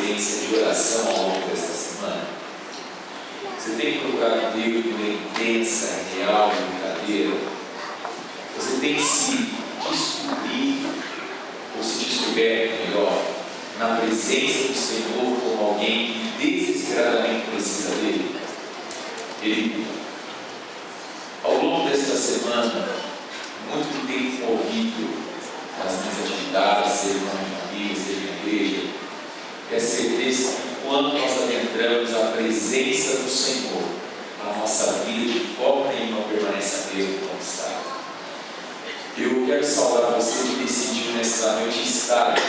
experiência de oração ao longo desta semana? Você tem procurado Deus de maneira intensa, real e verdadeira? Você tem se descobrido, ou se descoberto melhor, na presença do Senhor como alguém que desesperadamente precisa dele? Ele, ao longo desta semana, muito que tem ouvido nas minhas atividades, seja na minha família, seja na igreja, é a certeza que quando nós adentramos a presença do Senhor, a nossa vida de forma nenhuma permanece a mesma como está. Eu quero saudar você que decidiu nessa noite estar aqui.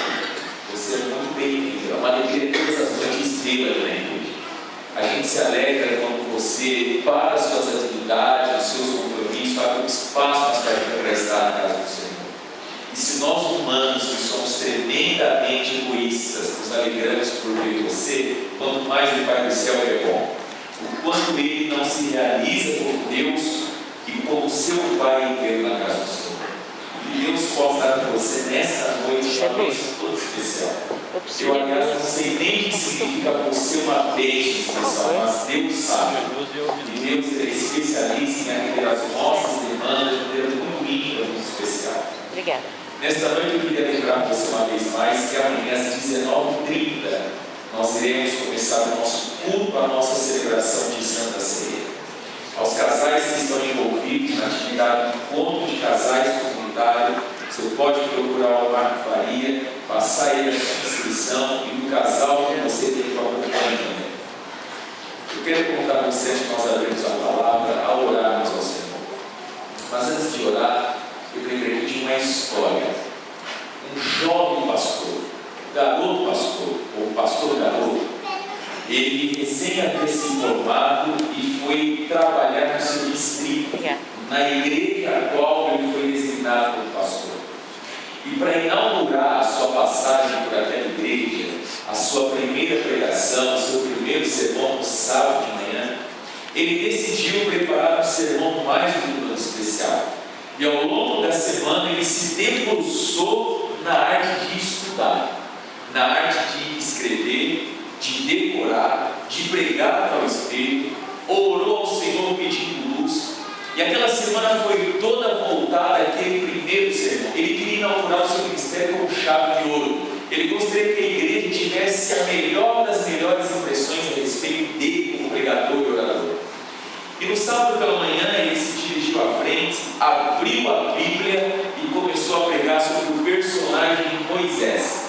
Você é muito bem-vindo. É uma alegria todas as noites vê-la na igreja. A gente se alegra quando você para as suas atividades, os seus compromissos, abre um espaço na sua vida para estar na casa do Senhor. E se nós humanos, que somos tremendamente egoístas, nos alegramos por ver você, quanto mais o Pai do céu é bom. O quanto Ele não se realiza por Deus e como seu Pai veio na casa do Senhor. Que Deus possa dar para você nessa noite uma bênção toda especial. Eu, aliás, não sei nem o que significa você uma bênção especial, mas Deus sabe. E Deus é especialista em atender as nossas demandas de maneira muito íntima, muito especial. Obrigada. Nesta noite eu queria lembrar você uma vez mais que amanhã às 19h30 nós iremos começar o nosso culto, a nossa celebração de Santa Ceia. Aos casais que estão envolvidos na atividade do encontro de casais comunitário, você pode procurar o Marco Faria, passar ele a sua inscrição e o casal que você tem que acompanhar também. Eu quero contar a você que nós abrimos a palavra ao orarmos ao Senhor. Mas antes de orar, eu lembrei de uma história. Um jovem pastor, garoto pastor, ou pastor garoto, ele recém havia se formado e foi trabalhar no seu distrito, na igreja a qual ele foi designado como pastor. E para inaugurar a sua passagem por aquela igreja, a sua primeira pregação, o seu primeiro sermão no sábado de manhã, ele decidiu preparar um sermão mais muito especial. E ao longo da semana ele se debruçou na arte de estudar, na arte de escrever, de decorar, de pregar para o Espírito, orou ao Senhor pedindo luz. E aquela semana foi toda voltada àquele primeiro sermão. Ele queria inaugurar o seu ministério com chave de ouro. Ele gostaria que a igreja tivesse a melhor das melhores impressões a respeito dele como pregador e orador. E no sábado pela manhã ele se dirigiu à frente, abriu a Bíblia e começou a pregar sobre o personagem de Moisés.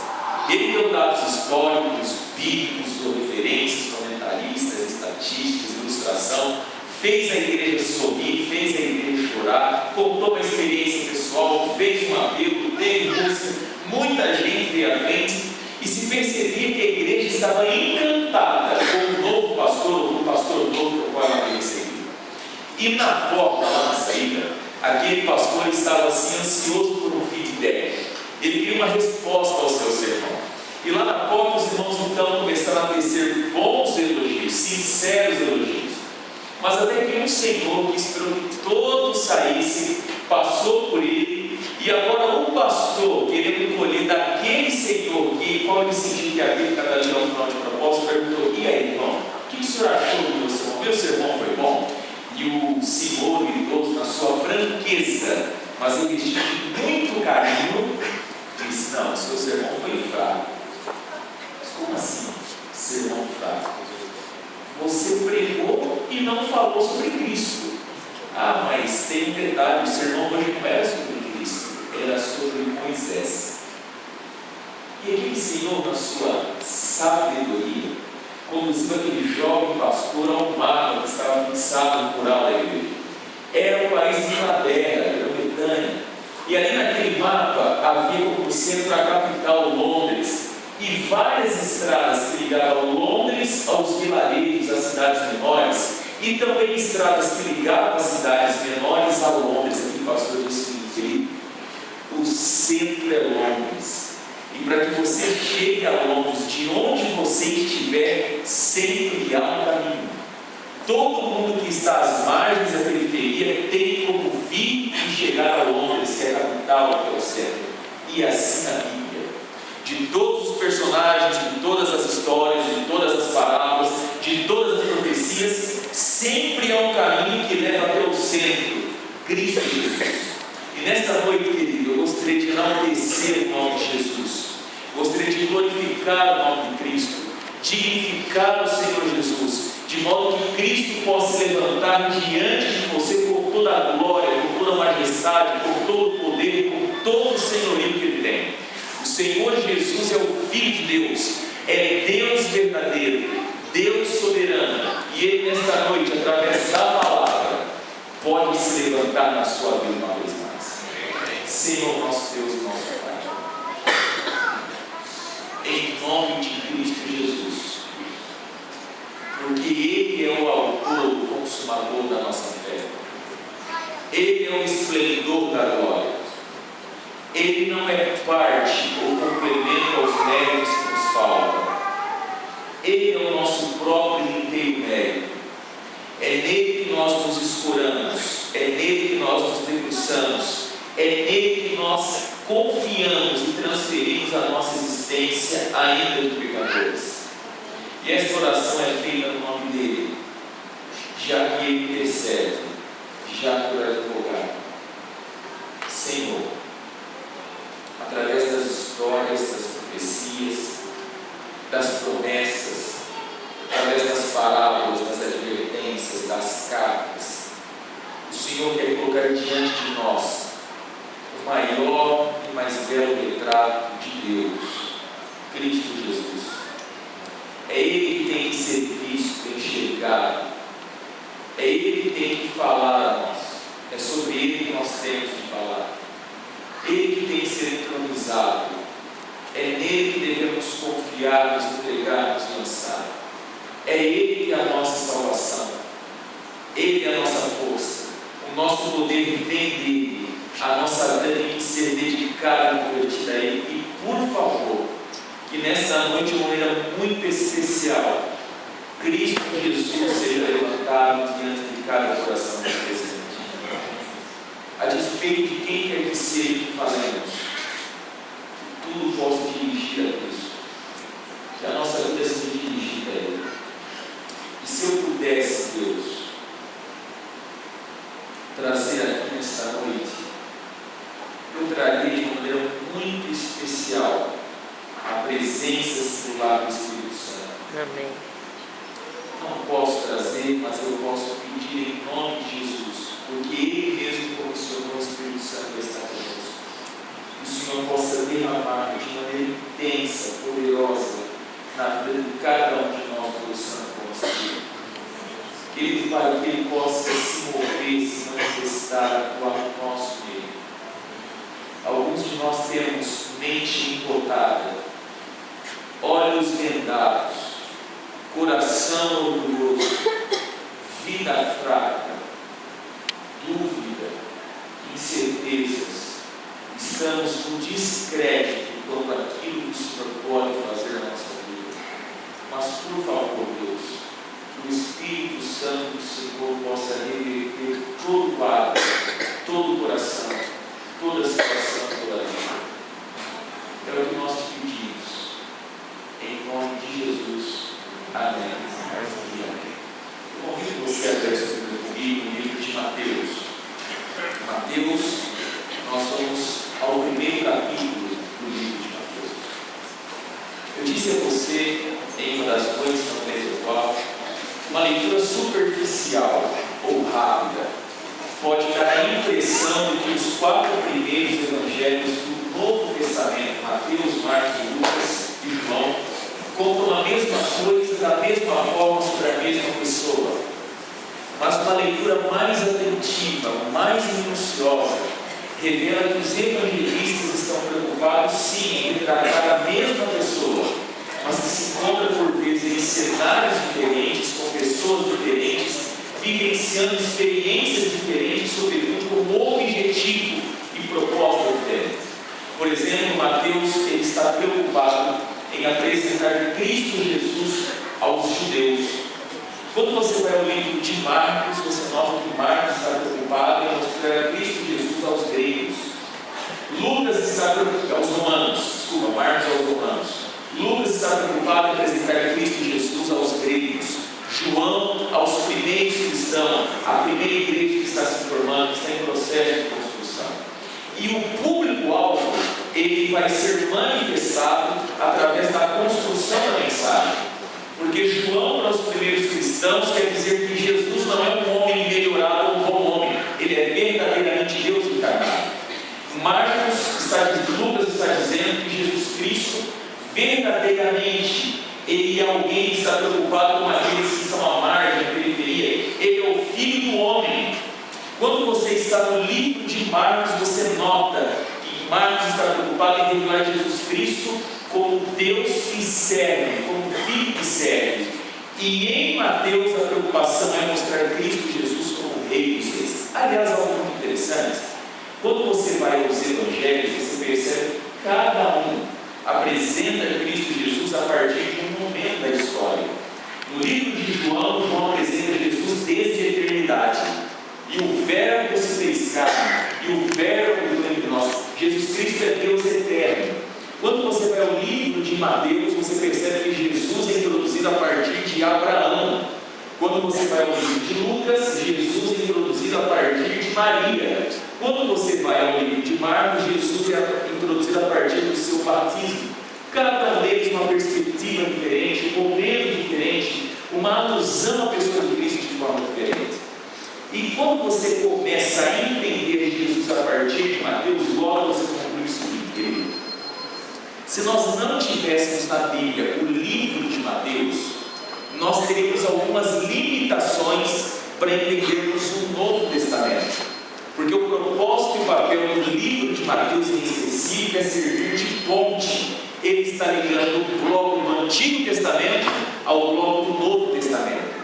Ele deu dados históricos, bíblicos, referências, comentaristas, estatísticas, ilustração, fez a igreja sorrir, fez a igreja chorar, contou uma experiência pessoal, fez um apelo, teve música, muita gente veio à frente e se percebia que a igreja estava encantada com o novo pastor, o pastor novo com o qual ela havia recebido. E na porta, lá na saída, aquele pastor estava assim ansioso por um feedback. Ele queria uma resposta ao seu sermão. E lá na porta os irmãos então começaram a tecer bons elogios, sinceros elogios. Mas até que um Senhor que esperou que todos saíssem, passou por ele, e agora um pastor, querendo colher daquele Senhor que, qual ele sentiu que havia ficado ali ao final de propósito, perguntou: e aí, irmão, o que o senhor achou do meu sermão? Meu sermão foi bom? E o Senhor gritou na sua franqueza, mas ele disse de muito carinho, disse: não, o seu sermão foi fraco. Mas como assim, sermão fraco? Você pregou e não falou sobre Cristo. Ah, mas tem um detalhe, o sermão hoje não era sobre Cristo, era sobre Moisés. E aquele Senhor, na sua sabedoria, conduziu aquele jovem pastor a um mapa que estava fixado no mural da igreja. Era o país de Inglaterra, a Grã-Bretanha. E ali naquele mapa havia como centro a capital, Londres, e várias estradas que ligavam Londres aos vilarejos, às cidades menores, e também estradas que ligavam as cidades menores a Londres. Aqui o pastor disse: querido, o centro é Londres. E para que você chegue a Londres, de onde você estiver, sempre há um caminho. Todo mundo que está às margens da periferia tem como vir e chegar a Londres, que é a capital, que é o centro. E assim a Bíblia. De todos os personagens, de todas as histórias, Cristo Jesus. E nesta noite, querido, eu gostaria de enaltecer o nome de Jesus. Gostaria de glorificar o nome de Cristo, dignificar o Senhor Jesus, de modo que Cristo possa se levantar diante de você com toda a glória, com toda a majestade, com todo o poder, com todo o senhorio que Ele tem. O Senhor Jesus é o Filho de Deus, é Deus verdadeiro, Deus soberano, e Ele nesta noite, através da palavra, pode se levantar na sua vida uma vez mais. Senhor nosso Deus e nosso Pai, em nome de Cristo Jesus, porque Ele é o autor, o consumador da nossa fé, Ele é o esplendor da glória, Ele não é parte ou complemento aos méritos que nos faltam, Ele é o nosso próprio e inteiro mérito, é nele que nós nos escoramos, é nele que nós nos debruçamos, é nele que nós confiamos e transferimos a nossa existência ainda de pecadores. E esta oração é feita no nome dele, já que ele intercede, já que ele é advogado. Senhor, através das histórias, das profecias, das promessas, através das parábolas, das advertências, das cartas, o Senhor quer colocar diante de nós o maior e mais belo retrato de Deus, Cristo Jesus. É Ele que tem que ser visto, enxergado, é Ele que tem que falar a nós, é sobre Ele que nós temos de falar, Ele que tem que ser entronizado, é nele que devemos confiar, nos entregar, nos lançar. É Ele que é a nossa salvação, Ele é a nossa força, o nosso poder vem dele, a nossa vida tem que ser dedicada e convertida a Ele. E por favor, que nessa noite, de uma maneira muito especial, Cristo Jesus seja levantado diante de cada coração presente. A despeito de quem quer que seja que falemos, que tudo possa dirigir a Cristo, que a nossa vida seja dirigida a Ele. E se eu pudesse, Deus, trazer aqui nesta noite, eu traria de uma maneira muito especial a presença singular do Espírito Santo. Amém. Não posso trazer, mas eu posso pedir em nome de Jesus, porque Ele mesmo comissionou o Espírito Santo a estar conosco. Que o Senhor possa derramar de maneira intensa, poderosa, na vida de cada um de nós, pelo Santo Espírito. Querido Pai, que Ele possa se mover, se manifestar, atuar no nosso meio. Alguns de nós temos mente embotada, olhos vendados, coração orgulhoso, vida fraca, dúvida, incertezas. Estamos no descrédito quanto àquilo que o Senhor pode fazer na nossa vida. Mas, por favor, Deus, que o Espírito Santo do Senhor possa reverter todo o quadro, todo o coração, toda a situação, toda a vida. É o que nós te pedimos, em nome de Jesus. Amém. Eu convido você a ler essa Bíblia comigo no livro de Mateus. Mateus, nós vamos ao primeiro capítulo do livro de Mateus. Eu disse a você, em uma das noites, não lembro qual, uma leitura superficial ou rápida pode dar a impressão de que os 4 primeiros evangelhos do Novo Testamento, Mateus, Marcos, Lucas e João, contam a mesma coisa da mesma forma sobre a mesma pessoa. Mas uma leitura mais atentiva, mais minuciosa, revela que os evangelistas estão preocupados sim em retratar a mesma pessoa, mas que se encontra por vezes em cenários diferentes, com pessoas diferentes, vivenciando experiências diferentes, sobretudo com objetivo e propósito diferente. Por exemplo, Mateus ele está preocupado em apresentar Cristo Jesus aos judeus. Quando você vai ao livro de Marcos, você nota que Marcos está preocupado em mostrar Cristo Jesus aos gregos. Lucas está preocupado aos romanos, Marcos aos romanos. Lucas está preocupado em apresentar Cristo Jesus aos gregos. João aos primeiros cristãos, a primeira igreja que está se formando, está em processo primeiros cristãos quer dizer que Jesus não é um homem melhorado ou um bom homem, ele é verdadeiramente Deus encarnado. Lucas está dizendo que Jesus Cristo verdadeiramente ele é alguém que está preocupado com aqueles que estão à margem, na periferia. Ele é o Filho do homem. Quando você está no livro de Marcos, você nota que Marcos está preocupado em revelar Jesus Cristo como Deus que serve, como Filho que serve. E em Mateus a preocupação é mostrar Cristo Jesus como Rei dos Reis. Aliás, algo muito interessante. Quando você vai aos Evangelhos, você percebe que cada um apresenta Cristo Jesus a partir de um momento da história. No livro de João, João apresenta Jesus desde a eternidade. E o verbo se fez carne, e o verbo entre nós. Jesus Cristo é Deus eterno. Quando você vai ao livro de Mateus, você percebe que Jesus é introduzido a partir de Abraão. Quando você vai ao livro de Lucas, Jesus é introduzido a partir de Maria. Quando você vai ao livro de Marcos, Jesus é introduzido a partir do seu batismo. Cada um deles uma perspectiva diferente, um momento diferente, uma alusão à pessoa de Cristo de forma diferente. E quando você começa a entender Jesus a partir de Mateus, logo você conclui o seguinte: se nós não tivéssemos na Bíblia o livro de Mateus, nós teríamos algumas limitações para entendermos o Novo Testamento. Porque o propósito e o papel do livro de Mateus em específico é servir de ponte. Ele está ligando o bloco do Antigo Testamento ao bloco do Novo Testamento.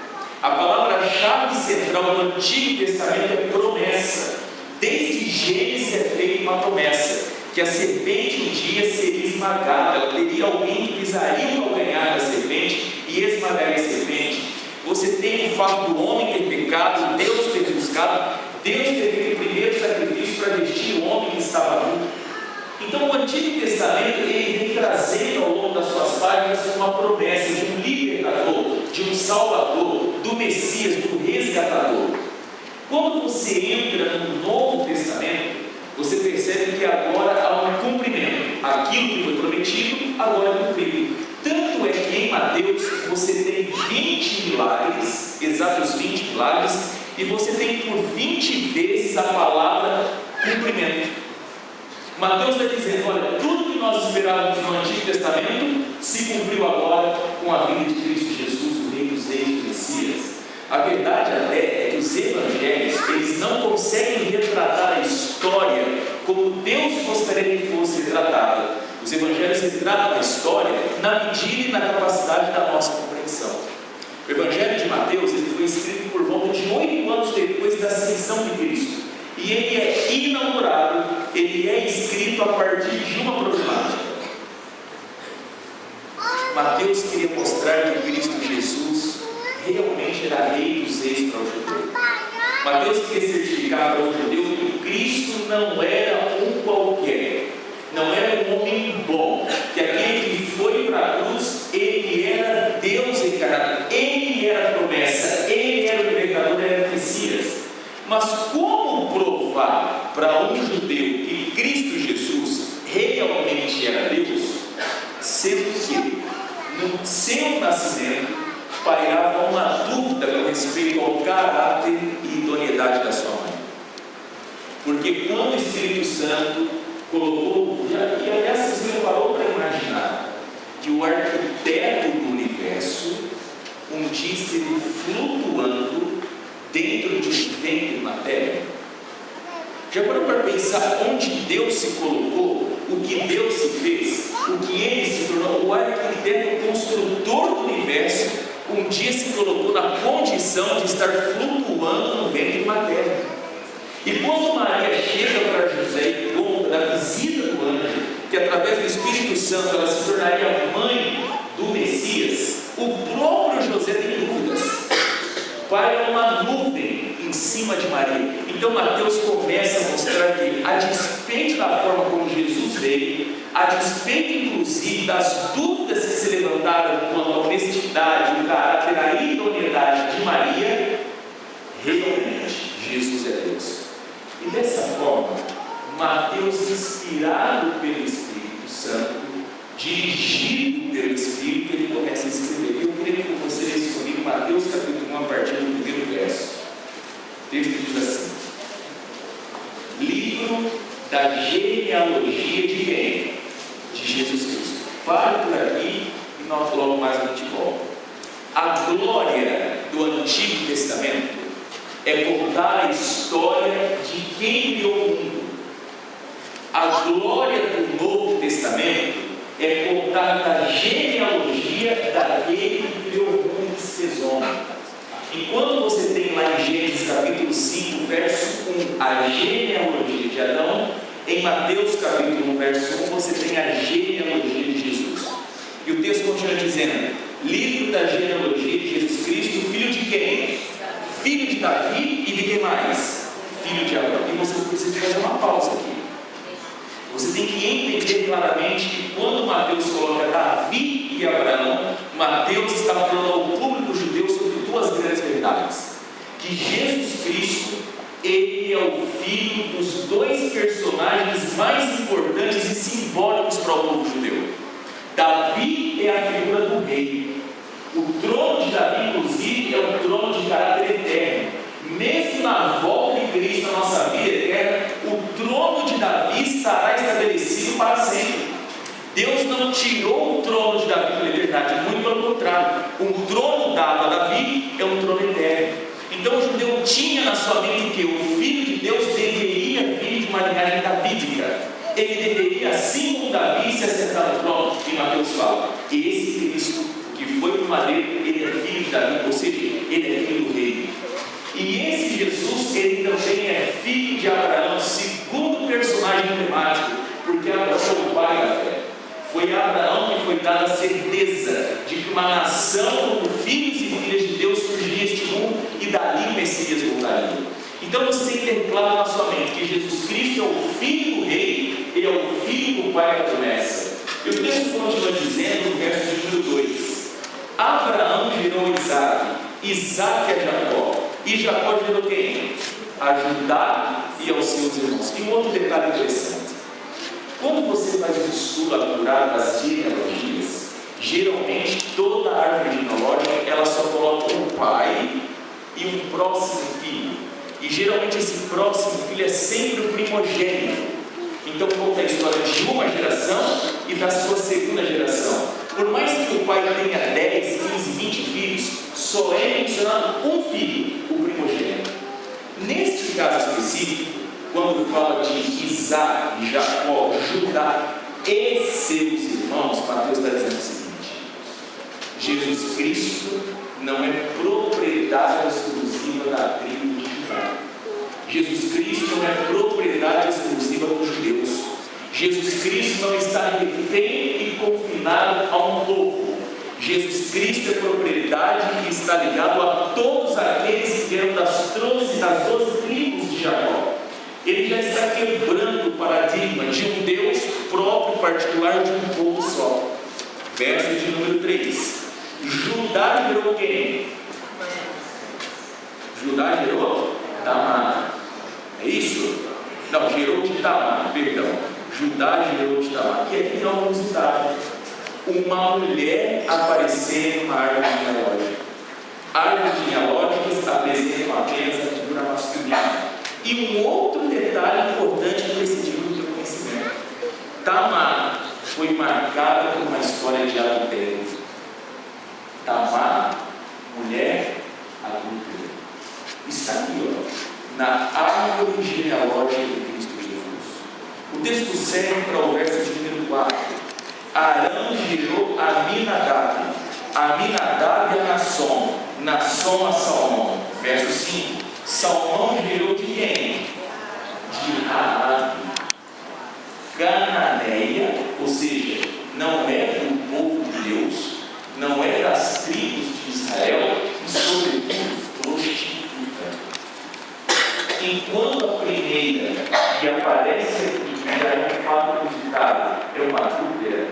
A palavra-chave central do Antigo Testamento é promessa. Desde Gênesis é feita uma promessa, que a serpente um dia seria esmagada, ela teria alguém que pisaria o calcanhar da serpente e esmagaria a serpente. Você tem o fato do homem ter pecado, Deus ter buscado, Deus ter feito o primeiro sacrifício para vestir o homem que estava nu. Então o Antigo Testamento ele vem trazendo ao longo das suas páginas uma promessa de um libertador, de um salvador, do Messias, do resgatador. Quando você entra no Novo Testamento, você percebe que agora há um cumprimento. Aquilo que foi prometido, agora é cumprido. Tanto é que em Mateus você tem 20 milagres, exatos 20 milagres, e você tem por 20 vezes a palavra cumprimento. Mateus está dizendo: olha, tudo que nós esperávamos no Antigo Testamento se cumpriu agora com a vinda de Cristo Jesus, o Rei dos Reis, o Messias. A verdade até é que os evangelhos, eles não conseguem retratar a história como Deus gostaria que fosse retratada. Os evangelhos retratam a história na medida e na capacidade da nossa compreensão. O Evangelho de Mateus ele foi escrito por volta de 8 anos depois da ascensão de Cristo. E ele é inaugurado, ele é escrito a partir de uma problemática. Mateus queria mostrar que Cristo Jesus realmente era Rei dos Reis para o judeu. Mateus queria certificar para o judeu que Cristo não era um qualquer, não era um homem bom, que aquele que foi para a cruz, ele era Deus encarnado, ele era a promessa, ele era o libertador, ele era o Messias. Mas como provar para um judeu que Cristo Jesus realmente era Deus, sendo que no seu nascimento pairava uma dúvida com respeito ao caráter e idoneidade da sua mãe? Porque quando o Espírito Santo colocou, e aliás você parou para imaginar que o arquiteto do universo um dia esteve flutuando dentro de um ventre materno? Já parou para pensar onde Deus se colocou, o que Deus se fez, o que ele se tornou? O arquiteto, o construtor do universo, um dia se colocou na condição de estar flutuando no ventre materno. E quando Maria chega para José e conta da visita do anjo, que através do Espírito Santo ela se tornaria mãe do Messias, o próprio José tem dúvidas. Paira uma nuvem em cima de Maria. Então Mateus começa a mostrar que, a despeito da forma como Jesus veio, a despeito inclusive das dúvidas que se levantaram quanto à honestidade, o caráter, a idoneidade de Maria, realmente Jesus é Deus. E dessa forma, Mateus, inspirado pelo Espírito Santo, dirigido pelo Espírito, ele começa a escrever. Eu queria que você lesse comigo Mateus logo mais a gente volta. A glória do Antigo Testamento é contar a história de quem criou o mundo. A glória do Novo Testamento é contar da genealogia daquele que criou o mundo e se fez homem. Enquanto você tem lá em Gênesis capítulo 5, verso 1, a genealogia de Adão, em Mateus capítulo 1, verso 1, você tem a genealogia de Jesus. E o texto continua dizendo: livro da genealogia de Jesus Cristo, filho de quem? Filho de Davi e de quem mais? Filho de Abraão. E você precisa fazer uma pausa aqui. Você tem que entender claramente que quando Mateus coloca Davi e Abraão, Mateus está falando ao público judeu sobre duas grandes verdades: que Jesus Cristo, ele é o filho dos dois personagens mais importantes e simbólicos para o povo judeu. Davi é a figura do rei. O trono de Davi, inclusive, é um trono de caráter eterno. Mesmo na volta de Cristo na nossa vida eterna, o trono de Davi estará estabelecido para sempre. Deus não tirou o trono de Davi pela eternidade, muito pelo contrário. Um trono dado a Davi é um trono eterno. Então o judeu tinha na sua mente que o Filho de Deus deveria vir de uma linhagem davídica. Ele deveria, assim como Davi, se assentar no trono. E Mateus fala que esse Cristo que foi por madeira, ele é filho de Davi, ou seja, ele é filho do rei. E esse Jesus, ele também é filho de Abraão, segundo personagem emblemático, porque Abraão foi o pai da fé. Foi a Abraão que foi dada a certeza de que uma nação com filhos e filhas de Deus surgiria este mundo e dali o Messias voltaria. Então você tem que ter claro na sua mente que Jesus Cristo é o filho do rei, ele é o filho do pai da promessa. E o texto continua dizendo no verso de número 2: Abraão gerou Isaac, Isaac a Jacó, e Jacó gerou quem? A Judá e aos seus irmãos. E um outro detalhe interessante: quando você faz um estudo apurado das genealogias, geralmente toda a árvore genealógica ela só coloca um pai e um próximo filho, e geralmente esse próximo filho é sempre o primogênito. Então conta a história de uma geração e da sua segunda geração. Por mais que o pai tenha 10, 15, 20 filhos, só é mencionado um filho, o primogênito. Neste caso específico, quando fala de Isaac, Jacó, Judá e seus irmãos, Mateus está dizendo o seguinte: Jesus Cristo não é propriedade exclusiva da tribo de Judá. Jesus Cristo não é propriedade exclusiva dos judeus. Jesus Cristo não está refém e confinado a um povo. Jesus Cristo é propriedade que está ligado a todos aqueles que vieram das 12 tribos de Jacó. Ele já está quebrando o paradigma de um Deus próprio, particular, de um povo só. Verso de número 3: Judá gerou quem? Judá gerou Tamar. É isso? Não, gerou de Tamar, perdão. Judá gerou de Tamar. E aqui tem uma curiosidade: uma mulher aparecer numa árvore genealógica. Árvores genealógicas apresentam apenas a figura masculina. E um outro detalhe importante para esse tipo de conhecimento: Tamar foi marcada por uma história de adultério. Tamar, mulher adúltera. Está aqui, ó, na árvore genealógica de Cristo Jesus. O texto segue para o verso de número 4. Arão gerou Aminadab, Aminadab a Nasson, Nasson a Salmão. Verso 5: Salmão gerou de quem? De Raabe, cananeia, ou seja, não é do povo de Deus, não é das tribos de Israel, e sobretudo prostituta. Enquanto a primeira que aparece aqui, já é um fato inusitado, é uma adúltera,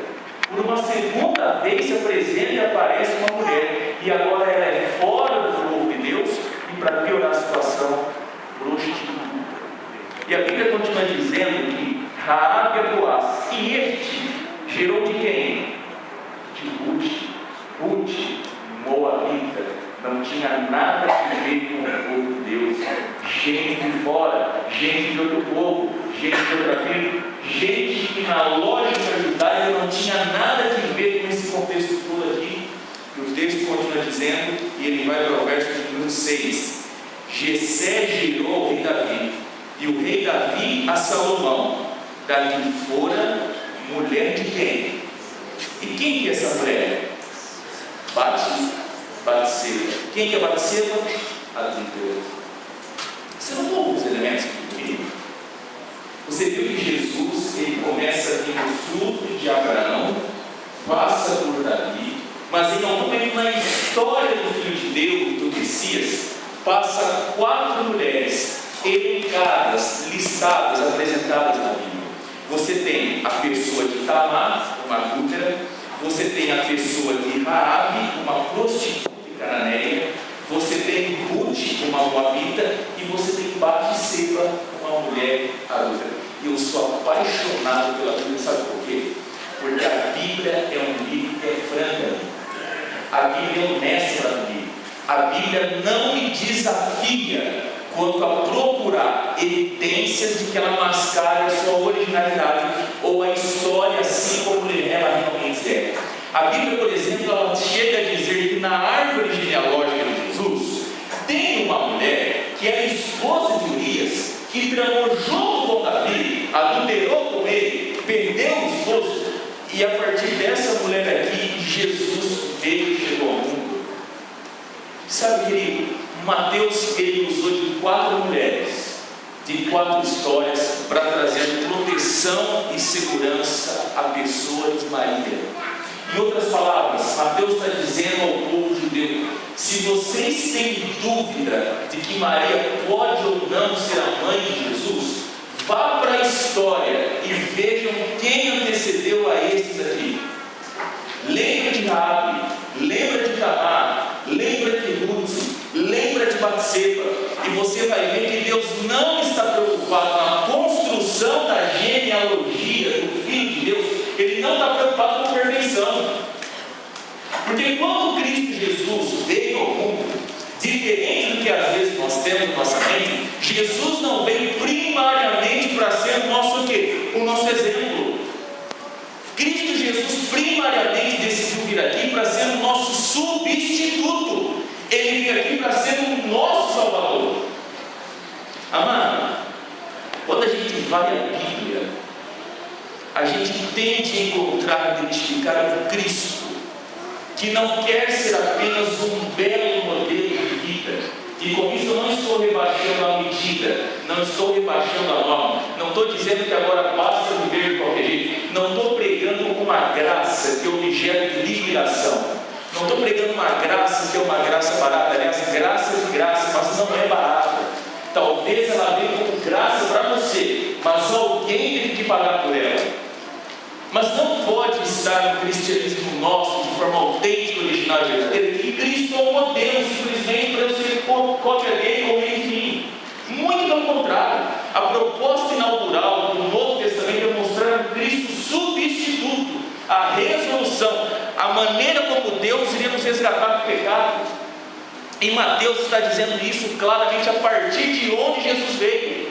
por uma segunda vez se apresenta e aparece uma mulher, e agora ela é fora do povo de Deus, e para piorar a situação, prostituta. E a Bíblia continua dizendo que Raabe é Boaz, e este gerou de quem? De Ruth. Ruth, moabita, não tinha nada a ver com o povo de Deus, gente de fora, gente de outro povo, gente que na lógica judaica não tinha nada a ver com esse contexto todo aqui, que o texto continua dizendo, e ele vai para o verso de número 6. Jessé gerou o rei Davi, e o rei Davi a Salomão, daqui fora mulher de quem? E quem que é essa mulher? Batseba. Quem que é Batseba? Adúltera. Você não notou os elementos comigo? Você viu que Jesus, ele começa a vir o fruto de Abraão, passa por Davi, mas em algum momento na história do Filho de Deus, do Messias, passa 4 mulheres elencadas, listadas, apresentadas na Bíblia. Você tem a pessoa de Tamar, uma adúltera, você tem a pessoa de Raabe, uma prostituta cananeia, você tem Ruth, uma moabita, e você tem Batseba, uma mulher adúltera. E eu sou apaixonado pela Bíblia, sabe por quê? Porque a Bíblia é um livro que é franca. A Bíblia é honesta na Bíblia. A Bíblia não me desafia quanto a procurar evidências de que ela mascara a sua originalidade ou a história assim como ela realmente é. A Bíblia, por exemplo, ela chega a dizer que na árvore genealógica de Jesus tem uma mulher que é a esposa de Urias, que tramou junto com Davi, adulterou com ele, perdeu o esposo, e a partir dessa mulher aqui, Jesus veio e chegou ao mundo. Sabe, querido, Mateus, ele usou de 4 mulheres, de 4 histórias, para trazer proteção e segurança à pessoa de Maria. Em outras palavras, Mateus está dizendo ao povo judeu: se vocês têm dúvida de que Maria pode ou não ser a mãe de Jesus, vá para a história e vejam quem antecedeu a esses aqui. Lembra de Raabe, lembra de Tamar, lembra de Ruth, lembra de Batseba, e você vai ver que Deus não está preocupado na construção da genealogia do Filho de Deus. Ele não está preocupado com perfeição, porque quando Cristo Jesus veio ao mundo, diferente do que às vezes nós temos na nossa mente, Jesus não veio primariamente para ser o nosso quê? O nosso exemplo. Cristo Jesus primariamente decidiu vir aqui para ser o nosso substituto. Ele veio aqui para ser o nosso Salvador. Amado, quando a gente vai à Bíblia, a gente tem de encontrar, identificar um Cristo que não quer ser apenas um belo modelo de vida. E com isso eu não estou rebaixando a medida, não estou rebaixando a norma, não estou dizendo que agora basta viver de qualquer jeito, não estou pregando uma graça que é objeto de liquidação, não estou pregando uma graça que é uma graça barata. Aliás, graça de graça, mas não é barata. Talvez ela venha como graça para você, mas alguém teve que pagar por ela. Mas não pode estar no cristianismo nosso de forma autêntica, original e verdadeira, que Cristo é um modelo simplesmente para eu ser cópia dele ou ele de mim. Muito pelo contrário, a proposta inaugural do Novo Testamento é mostrar um Cristo substituto, a resolução, a maneira como Deus iria nos resgatar do pecado. E Mateus está dizendo isso claramente a partir de onde Jesus veio.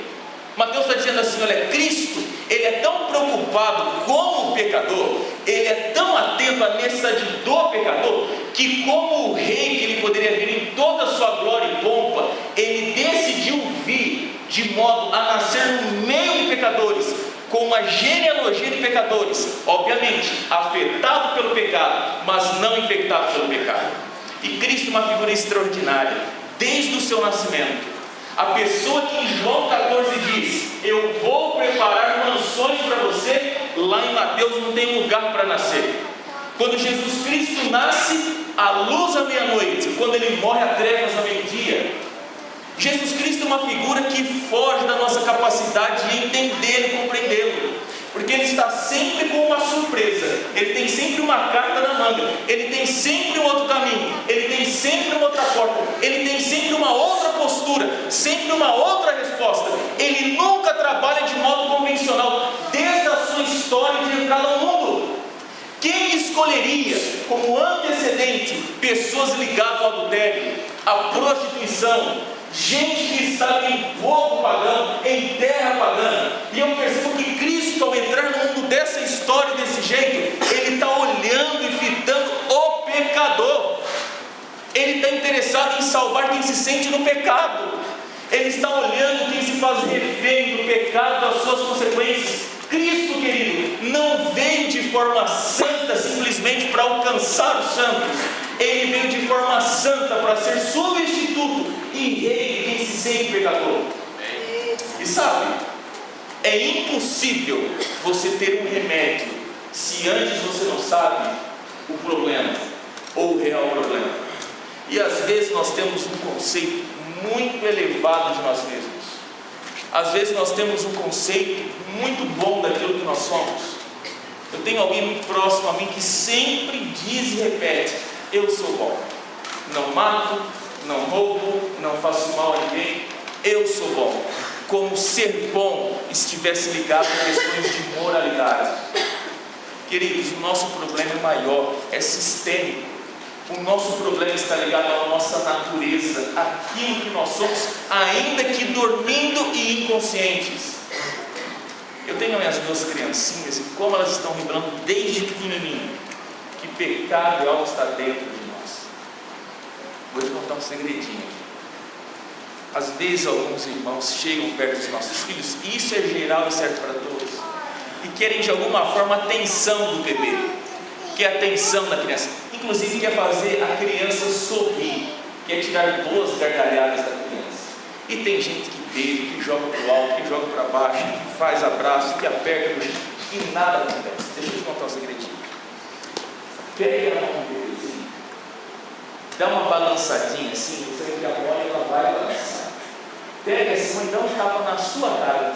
Mateus está dizendo assim: olha, Cristo, ele é tão preocupado com o pecador, ele é tão atento à necessidade do pecador, que como o rei que ele poderia vir em toda a sua glória e pompa, ele decidiu vir de modo a nascer no meio de pecadores, com uma genealogia de pecadores, obviamente afetado pelo pecado, mas não infectado pelo pecado. E Cristo é uma figura extraordinária, desde o seu nascimento. A pessoa que em João 14 diz: eu vou preparar mansões para você, lá em Mateus não tem lugar para nascer. Quando Jesus Cristo nasce, a luz à meia-noite. Quando ele morre, a trevas ao meio-dia. Jesus Cristo é uma figura que foge da nossa capacidade de entendê-lo e compreendê-lo, porque ele está sempre com uma surpresa, ele tem sempre uma carta na manga, ele tem sempre um outro caminho, ele tem sempre uma outra porta, ele tem sempre uma outra postura, sempre uma outra resposta. Ele nunca trabalha de modo convencional, desde a sua história de entrada ao mundo. Quem escolheria como antecedente pessoas ligadas ao adultério, à prostituição, gente que estava em povo pagão, em terra pagã. E eu percebo que Cristo, ao entrar no mundo dessa história, desse jeito, Ele está olhando e fitando o pecador. Ele está interessado em salvar quem se sente no pecado. Ele está olhando quem se faz refém do pecado, das suas consequências. Cristo, querido, não veio de forma santa simplesmente para alcançar os santos. Ele veio de forma santa para ser substituto e rei de quem se sente pecador. E sabe, é impossível você ter um remédio se antes você não sabe o problema ou o real problema. E às vezes nós temos um conceito muito elevado de nós mesmos. Às vezes nós temos um conceito muito bom daquilo que nós somos. Eu tenho alguém muito próximo a mim que sempre diz e repete: eu sou bom, não mato, não roubo, não faço mal a ninguém, eu sou bom. Como ser bom estivesse ligado a questões de moralidade. Queridos, o nosso problema é maior, é sistêmico. O nosso problema está ligado à nossa natureza, aquilo que nós somos, ainda que dormindo e inconscientes. Eu tenho as minhas duas criancinhas e como elas estão lembrando desde pequenininho que pecado é algo que está dentro de nós. Vou te contar um segredinho. Às vezes alguns irmãos chegam perto dos nossos filhos, e isso é geral e serve para todos, e querem de alguma forma a atenção do bebê, que é a atenção da criança. Inclusive quer fazer a criança sorrir, quer tirar boas gargalhadas da criança. E tem gente que beija, que joga para o alto, que joga para baixo, que faz abraço, que aperta no jeito, e nada acontece. Deixa eu te contar um segredinho. Pega a mão dele assim, dá uma balançadinha assim, você vê que a mão ela vai balançar. Pega essa mão e dá um tapa na sua cara.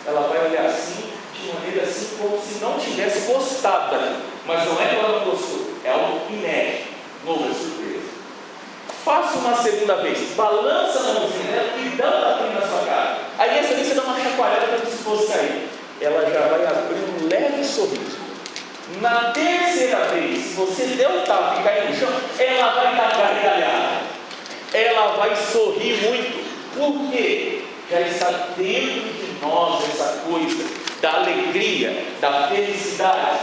Ela vai olhar assim, de maneira assim, como se não tivesse gostado dali. Mas não é que ela não gostou, é algo inédito, novo, surpresa. Faça uma segunda vez, balança a mãozinha dela e dá um tapinha na sua cara. Aí essa vez você dá uma chacoalhada como se fosse sair. Ela já vai abrir um leve sorriso. Na terceira vez, se você der um tapa e cair no chão, ela vai dar gargalhada. Ela vai sorrir muito. Por quê? Já está dentro de nós essa coisa da alegria, da felicidade,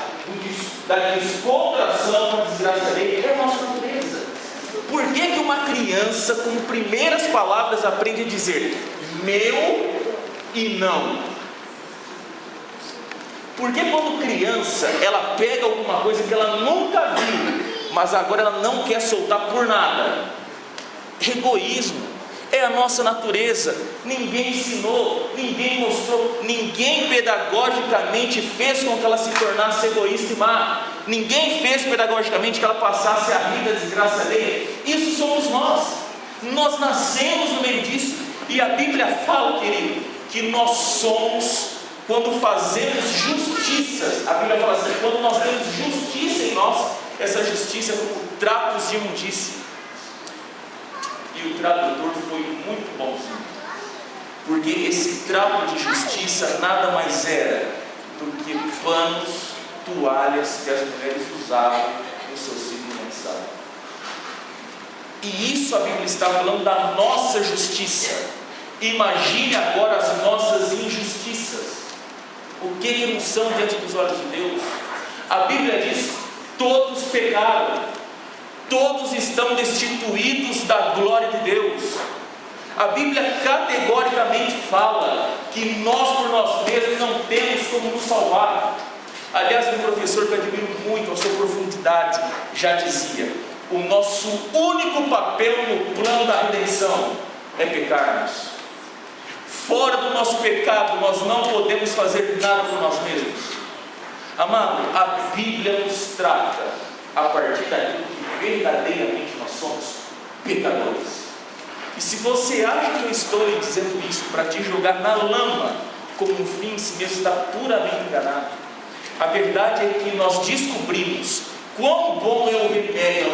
da descontração com a desgraça dele. É a nossa natureza. Por que uma criança, com primeiras palavras, aprende a dizer meu e não? Porque quando criança, ela pega alguma coisa que ela nunca viu, mas agora ela não quer soltar por nada? Egoísmo. É a nossa natureza. Ninguém ensinou, ninguém mostrou, ninguém pedagogicamente fez com que ela se tornasse egoísta e má. Ninguém fez pedagogicamente que ela passasse a rir da desgraça alheia. Isso somos nós. Nós nascemos no meio disso. E a Bíblia fala, querido, que nós somos, quando fazemos justiça, a Bíblia fala assim, quando nós temos justiça em nós, essa justiça é como trapos de imundícia. E o tradutor foi muito bonzinho, porque esse trapo de justiça nada mais era do que panos, toalhas que as mulheres usavam no seu ciclo menstrual. E isso a Bíblia está falando da nossa justiça. Imagine agora as nossas injustiças. O que não são diante dos olhos de Deus? A Bíblia diz: todos pecaram. Todos estão destituídos da glória de Deus. A Bíblia categoricamente fala que nós por nós mesmos não temos como nos salvar. Aliás, um professor que eu admiro muito a sua profundidade já dizia: o nosso único papel no plano da redenção é pecarmos. Fora do nosso pecado nós não podemos fazer nada por nós mesmos. Amado, a Bíblia nos trata a partir daquilo que verdadeiramente nós somos, pecadores. E se você acha que eu estou lhe dizendo isso para te jogar na lama como um fim em si mesmo, está puramente enganado. A verdade é que nós descobrimos quão bom é o remédio